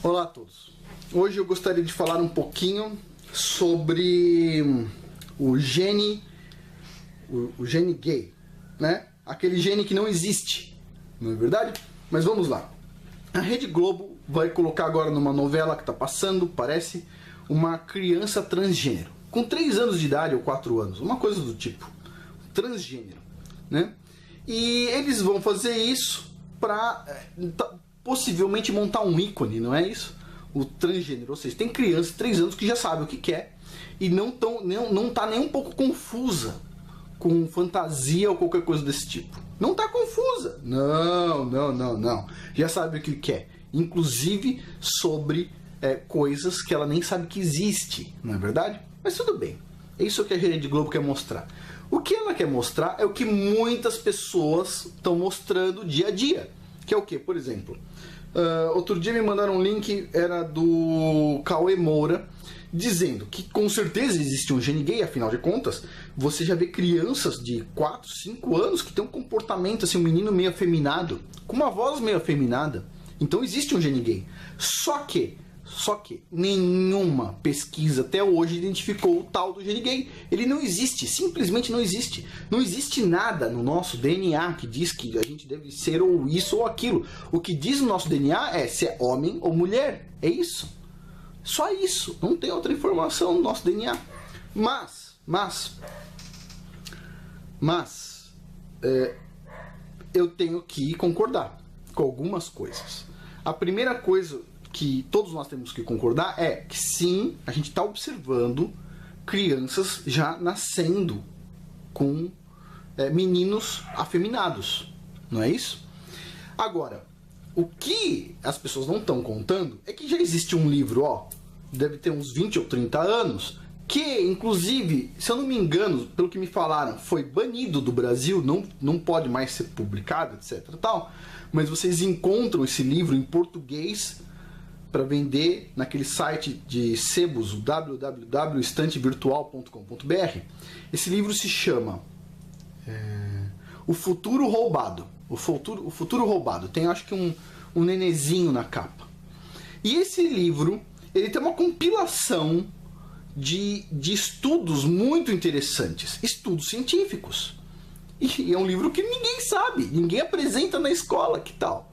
Olá a todos. Hoje eu gostaria de falar um pouquinho sobre o gene gay, né? Aquele gene que não existe, não é verdade? Mas vamos lá. A Rede Globo vai colocar agora numa novela que está passando, parece, uma criança transgênero, com 3 anos de idade ou 4 anos, uma coisa do tipo, transgênero, né? E eles vão fazer isso para possivelmente montar um ícone, não é isso? O transgênero, ou seja, tem criança de 3 anos que já sabe o que quer e não tá nem um pouco confusa com fantasia ou qualquer coisa desse tipo. Não tá confusa. Não. Já sabe o que quer. Inclusive sobre coisas que ela nem sabe que existe, não é verdade? Mas tudo bem. É isso que a Rede Globo quer mostrar. O que ela quer mostrar é o que muitas pessoas estão mostrando dia a dia. Que é o que? Por exemplo, outro dia me mandaram um link, era do Cauê Moura, dizendo que com certeza existe um gene gay, afinal de contas, você já vê crianças de 4, 5 anos que tem um comportamento assim, um menino meio afeminado, com uma voz meio afeminada. Então existe um gene gay. Só que nenhuma pesquisa até hoje identificou o tal do gene gay. Ele não existe, simplesmente não existe. Não existe nada no nosso DNA que diz que a gente deve ser ou isso ou aquilo. O que diz no nosso DNA é se é homem ou mulher. É isso. Só isso. Não tem outra informação no nosso DNA. Mas eu tenho que concordar com algumas coisas. A primeira coisa que todos nós temos que concordar é que sim, a gente está observando crianças já nascendo com meninos afeminados, não é isso? Agora, o que as pessoas não estão contando é que já existe um livro, deve ter uns 20 ou 30 anos, que inclusive, se eu não me engano, pelo que me falaram, foi banido do Brasil, não pode mais ser publicado, etc. tal, mas vocês encontram esse livro em português para vender naquele site de sebos, o www.estantevirtual.com.br. Esse livro se chama O Futuro Roubado. O Futuro Roubado. Tem, acho que um nenezinho na capa. E esse livro, ele tem uma compilação de estudos muito interessantes, estudos científicos. E é um livro que ninguém sabe, ninguém apresenta na escola, que tal?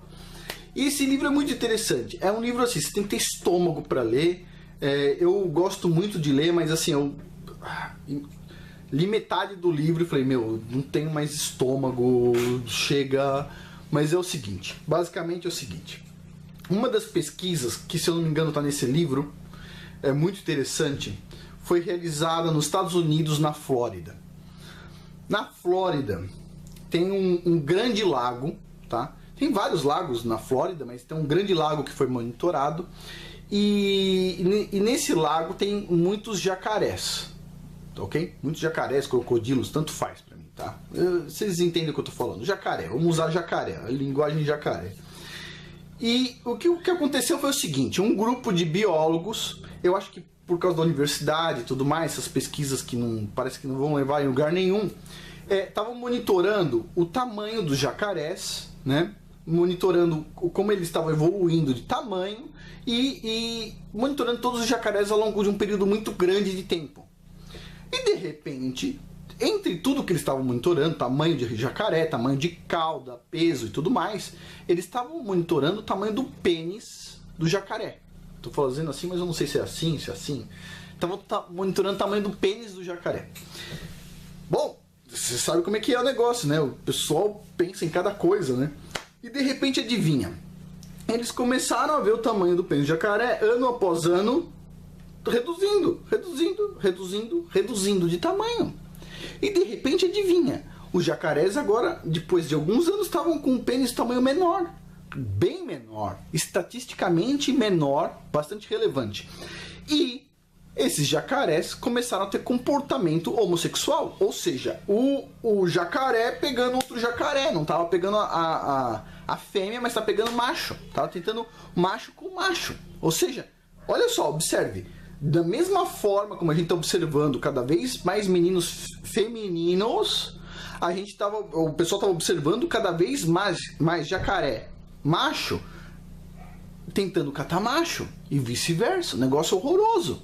E esse livro é muito interessante. É um livro assim, você tem que ter estômago para ler. Eu gosto muito de ler, mas assim, eu li metade do livro e falei, não tenho mais estômago, chega. Mas é o seguinte, basicamente é o seguinte. Uma das pesquisas, que se eu não me engano está nesse livro, é muito interessante, foi realizada nos Estados Unidos, na Flórida. Na Flórida tem um grande lago, tá? Tem vários lagos na Flórida, mas tem um grande lago que foi monitorado. E nesse lago tem muitos jacarés, ok? Muitos jacarés, crocodilos, tanto faz pra mim, tá? Vocês entendem o que eu tô falando. Jacaré, vamos usar jacaré, a linguagem jacaré. E o que aconteceu foi o seguinte, um grupo de biólogos, eu acho que por causa da universidade e tudo mais, essas pesquisas que parece que não vão levar em lugar nenhum, estavam monitorando o tamanho dos jacarés, né? Monitorando como eles estavam evoluindo de tamanho e monitorando todos os jacarés ao longo de um período muito grande de tempo. E de repente, entre tudo que eles estavam monitorando, tamanho de jacaré, tamanho de cauda, peso e tudo mais, eles estavam monitorando o tamanho do pênis do jacaré. Estou fazendo assim, mas eu não sei se é assim, se é assim. Estavam monitorando o tamanho do pênis do jacaré. Bom, você sabe como é que é o negócio, né? O pessoal pensa em cada coisa, né? E de repente, adivinha? Eles começaram a ver o tamanho do pênis do jacaré, ano após ano, reduzindo de tamanho. E de repente, adivinha? Os jacarés agora, depois de alguns anos, estavam com um pênis de tamanho menor. Bem menor. Estatisticamente menor, bastante relevante. E esses jacarés começaram a ter comportamento homossexual. Ou seja, o jacaré pegando outro jacaré. Não estava pegando a fêmea, mas estava pegando macho. Estava tentando macho com macho. Ou seja, olha só, observe. Da mesma forma como a gente está observando cada vez mais meninos femininos, o pessoal estava observando cada vez mais jacaré macho tentando catar macho e vice-versa, um negócio horroroso.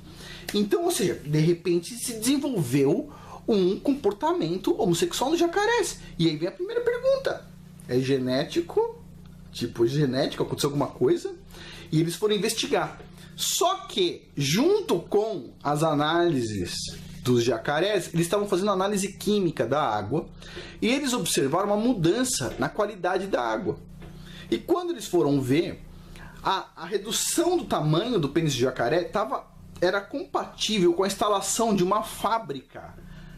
Então, ou seja, de repente se desenvolveu um comportamento homossexual nos jacarés. E aí vem a primeira pergunta: é genético? Tipo, genético, aconteceu alguma coisa? E eles foram investigar. Só que, junto com as análises dos jacarés, eles estavam fazendo análise química da água e eles observaram uma mudança na qualidade da água. E quando eles foram ver, a redução do tamanho do pênis de jacaré era compatível com a instalação de uma fábrica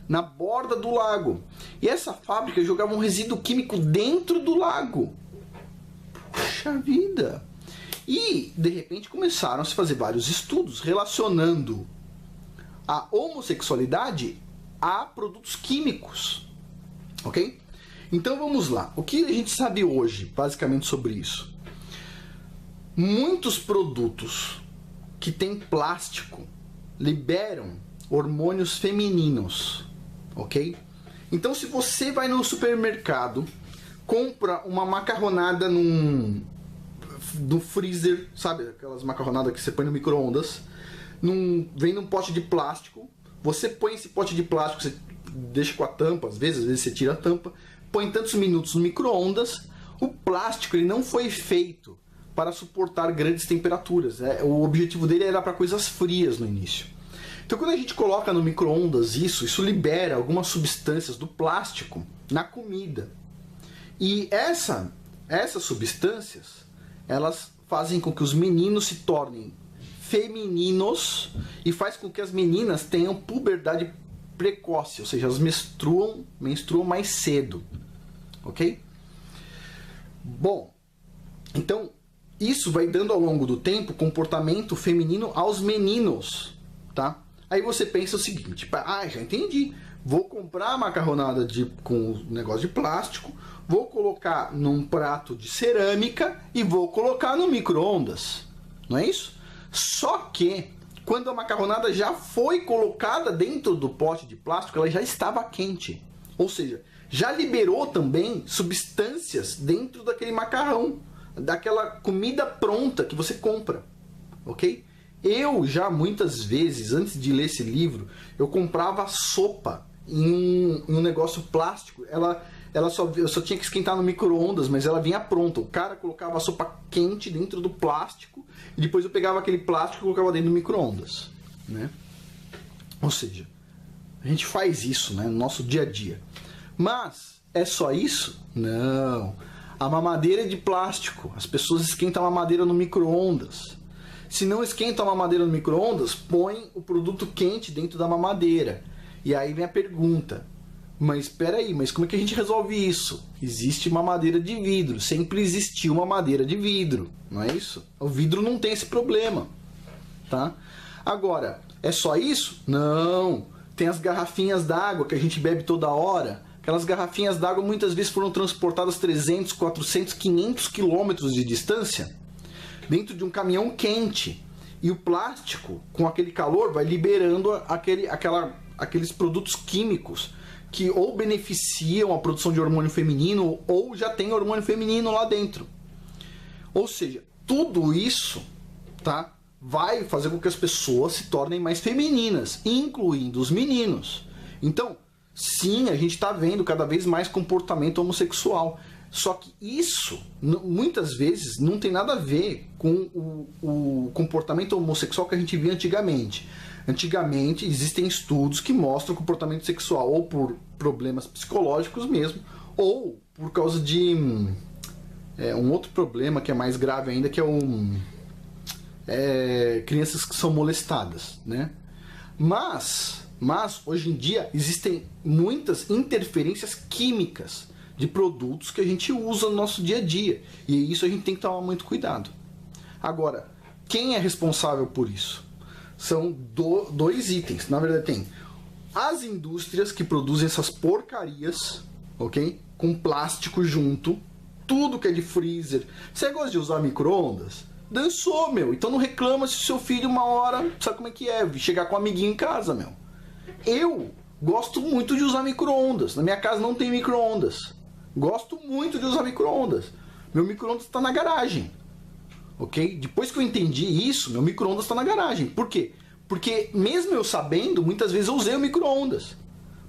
na borda do lago. E essa fábrica jogava um resíduo químico dentro do lago. Puxa vida! E, de repente, começaram a se fazer vários estudos relacionando a homossexualidade a produtos químicos. Ok? Então vamos lá. O que a gente sabe hoje, basicamente, sobre isso? Muitos produtos que têm plástico liberam hormônios femininos. Ok? Então, se você vai no supermercado, compra uma macarronada no freezer, sabe? Aquelas macarronadas que você põe no micro-ondas, vem num pote de plástico, você põe esse pote de plástico, você deixa com a tampa, às vezes você tira a tampa, põe tantos minutos no micro-ondas. O plástico ele não foi feito para suportar grandes temperaturas, né? O objetivo dele era para coisas frias no início. Então, quando a gente coloca no micro-ondas isso libera algumas substâncias do plástico na comida. E essas substâncias, elas fazem com que os meninos se tornem femininos e faz com que as meninas tenham puberdade precoce, ou seja, elas menstruam mais cedo. Ok? Bom, então isso vai dando ao longo do tempo comportamento feminino aos meninos, tá? Aí você pensa o seguinte: já entendi. Vou comprar macarronada com negócio de plástico, vou colocar num prato de cerâmica e vou colocar no micro-ondas. Não é isso? Só que, quando a macarronada já foi colocada dentro do pote de plástico, ela já estava quente. Ou seja, já liberou também substâncias dentro daquele macarrão, daquela comida pronta que você compra. Ok? Eu já muitas vezes, antes de ler esse livro, eu comprava sopa em um negócio plástico. Eu só tinha que esquentar no micro-ondas, mas ela vinha pronta. O cara colocava a sopa quente dentro do plástico e depois eu pegava aquele plástico e colocava dentro do micro-ondas, né? Ou seja, a gente faz isso, né, no nosso dia a dia. Mas é só isso? Não. A mamadeira é de plástico. As pessoas esquentam a mamadeira no micro-ondas. Se não esquenta a mamadeira no micro-ondas, põe o produto quente dentro da mamadeira. E aí vem a pergunta: mas espera aí, mas como é que a gente resolve isso? Existe mamadeira de vidro, sempre existiu uma madeira de vidro, não é isso? O vidro não tem esse problema, tá? Agora, é só isso? Não. Tem as garrafinhas d'água que a gente bebe toda hora. Aquelas garrafinhas d'água muitas vezes foram transportadas 300, 400, 500 quilômetros de distância dentro de um caminhão quente. E o plástico, com aquele calor, vai liberando aqueles produtos químicos que ou beneficiam a produção de hormônio feminino ou já tem hormônio feminino lá dentro. Ou seja, tudo isso, tá, vai fazer com que as pessoas se tornem mais femininas, incluindo os meninos. Então, sim, a gente está vendo cada vez mais comportamento homossexual. Só que isso, muitas vezes, não tem nada a ver com o comportamento homossexual que a gente via antigamente. Antigamente, existem estudos que mostram o comportamento sexual ou por problemas psicológicos mesmo, ou por causa de um outro problema que é mais grave ainda, que é crianças que são molestadas, né? Mas, hoje em dia, existem muitas interferências químicas de produtos que a gente usa no nosso dia a dia. E isso a gente tem que tomar muito cuidado. Agora, quem é responsável por isso? São dois itens. Na verdade, tem as indústrias que produzem essas porcarias, ok? Com plástico junto, tudo que é de freezer. Você gosta de usar micro-ondas? Dançou, meu. Então não reclama se o seu filho uma hora, sabe como é que é? Chegar com um amiguinho em casa, meu. Eu gosto muito de usar micro-ondas. Na minha casa não tem micro-ondas. Gosto muito de usar micro-ondas. Meu micro-ondas está na garagem. ok? Depois que eu entendi isso, meu micro-ondas está na garagem. Por quê? Porque mesmo eu sabendo, muitas vezes eu usei o micro-ondas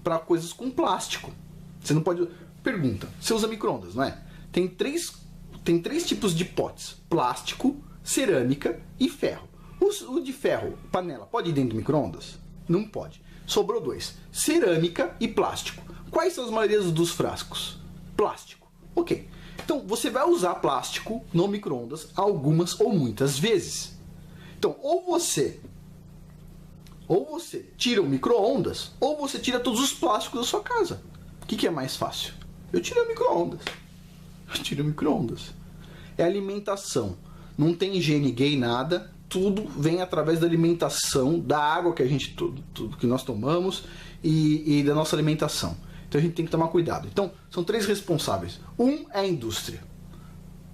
para coisas com plástico. Você não pode... Pergunta, você usa micro-ondas, não é? Tem três tipos de potes: plástico, cerâmica e ferro. O de ferro, panela, pode ir dentro do micro-ondas? Não pode. Sobrou dois: cerâmica e plástico. Quais são as maiorias dos frascos? Plástico. Ok. Então você vai usar plástico no micro-ondas algumas ou muitas vezes. Então, ou você tira o micro-ondas, ou você tira todos os plásticos da sua casa. O que é mais fácil? Eu tiro o micro-ondas. É alimentação. Não tem higiene gay, nada. Tudo vem através da alimentação, da água que tudo que nós tomamos e da nossa alimentação. Então a gente tem que tomar cuidado. Então, são três responsáveis. Um é a indústria.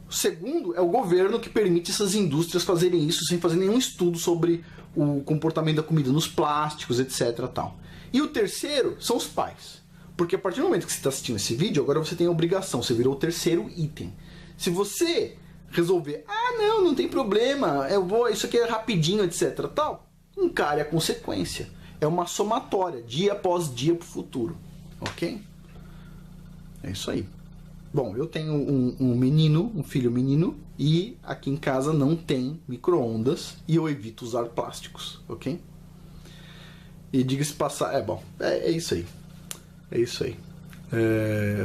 O segundo é o governo, que permite essas indústrias fazerem isso sem fazer nenhum estudo sobre o comportamento da comida nos plásticos, etc. Tal. E o terceiro são os pais. Porque a partir do momento que você está assistindo esse vídeo, agora você tem a obrigação, você virou o terceiro item. Se você resolver, não tem problema, isso aqui é rapidinho, etc. Tal, encare a consequência. É uma somatória, dia após dia para o futuro. Ok? É isso aí. Bom, eu tenho um filho menino, e aqui em casa não tem micro-ondas e eu evito usar plásticos, ok? E diga-se passar, é isso aí. É isso aí.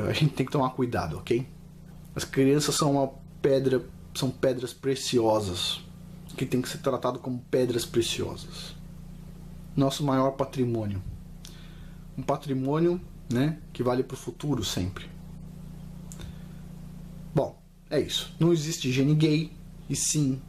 A gente tem que tomar cuidado, ok? As crianças são pedras preciosas, que tem que ser tratado como pedras preciosas. Nosso maior patrimônio. Um patrimônio, né, que vale para o futuro sempre. Bom, é isso. Não existe higiene gay, e sim,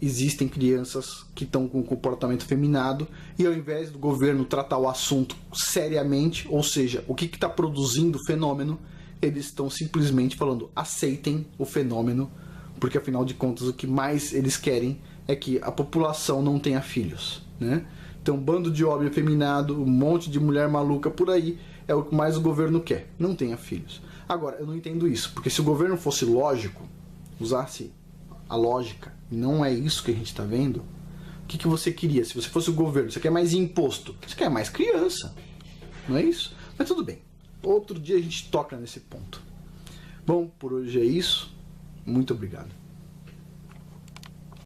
existem crianças que estão com comportamento feminado, e ao invés do governo tratar o assunto seriamente, ou seja, o que está produzindo o fenômeno, eles estão simplesmente falando: aceitem o fenômeno, porque afinal de contas o que mais eles querem é que a população não tenha filhos, né? Então, um bando de homem afeminado, um monte de mulher maluca por aí, é o que mais o governo quer: não tenha filhos. Agora, eu não entendo isso, porque se o governo fosse lógico, usasse a lógica, e não é isso que a gente está vendo, o que você queria? Se você fosse o governo, você quer mais imposto, você quer mais criança, não é isso? Mas tudo bem, outro dia a gente toca nesse ponto. Bom, por hoje é isso. Muito obrigado.